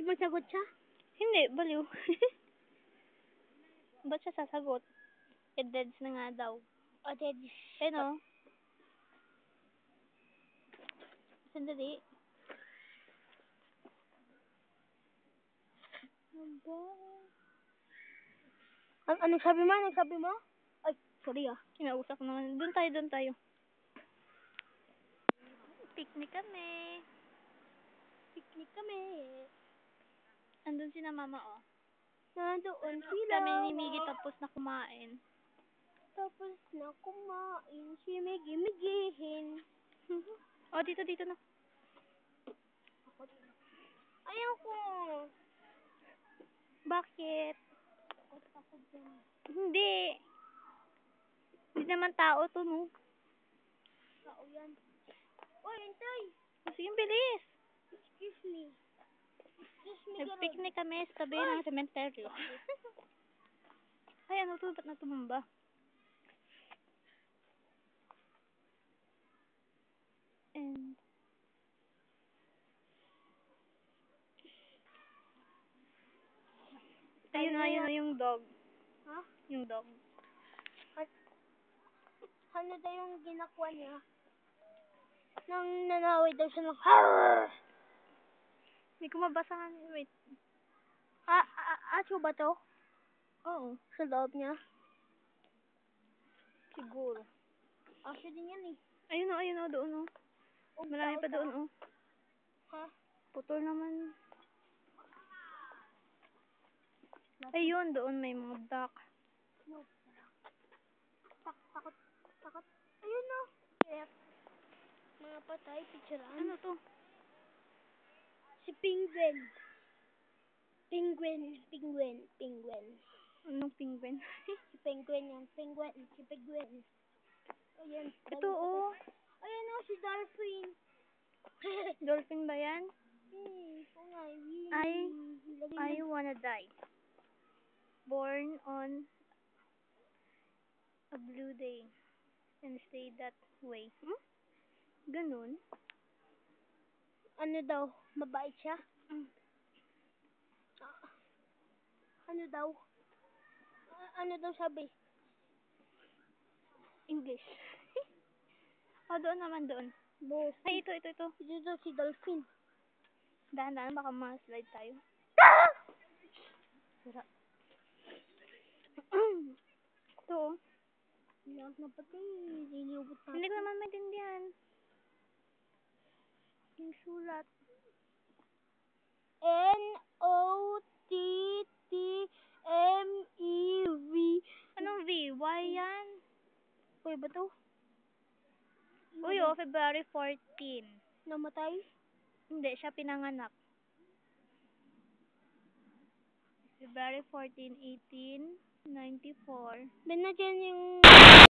Masagot siya? Hindi, baliw. Ba't siya sasagot? Deads na nga daw. O, Teddy. Ano? Sandali. Anong sabi mo? Anong sabi mo? Ay, sorry ah. Kinausap ko naman. Doon tayo. Picnic kami. Picnic kami. Andun si na mama, oh. Nandoon sila. Kami ni Miggy tapos na kumain. Tapos na kumain si Miggy-Migihin. Oh, dito na. Ayoko. Bakit? Hindi. Hindi naman tao to, no? Tao yan. Uy, hintay. Sige, bilis. Excuse me. Nag-picnic kami sa tabi ng sementeryo. Ay, ano to? Ba't na tumamba? And ayun na yung dog. Ha? Yung dog. Ano daw yung ginakuha niya? Nang nanaway daw siya ng harrrr. Hindi ko mabasahan. Wait. Aso ba to? Oo. Sa loob niya? Siguro. Aso din yan eh. Ayun o, doon o. Marami pa doon o. Ha? Putol naman. Ayun, doon may mga duck. Takot. Ayun o. Mga patay, picturean. Ano to? Si Penguin. Penguin. Anong penguin? Si Penguin yan. Si Penguin. Ayan. Ito o. Ayan o, si Dolphin. Dolphin ba yan? Ito nga. I wanna die. Born on a blue day and stay that way. Ganun? Ano daw? Mabait siya? Ano daw? Ano daw sabi? English. Doon naman doon. Ay, ito. Ito daw si Dolphin. Dahan-dahan, baka ma-slide tayo. Sira. Ito o. Hindi ko naman maintindihan. Yung sulat. N-O-T-T-M-E-V. Anong V? Y yan? Uy, ba to? Uy, February 14. Namatay? Hindi, siya pinanganak. February 14, 1894. Binagyan yung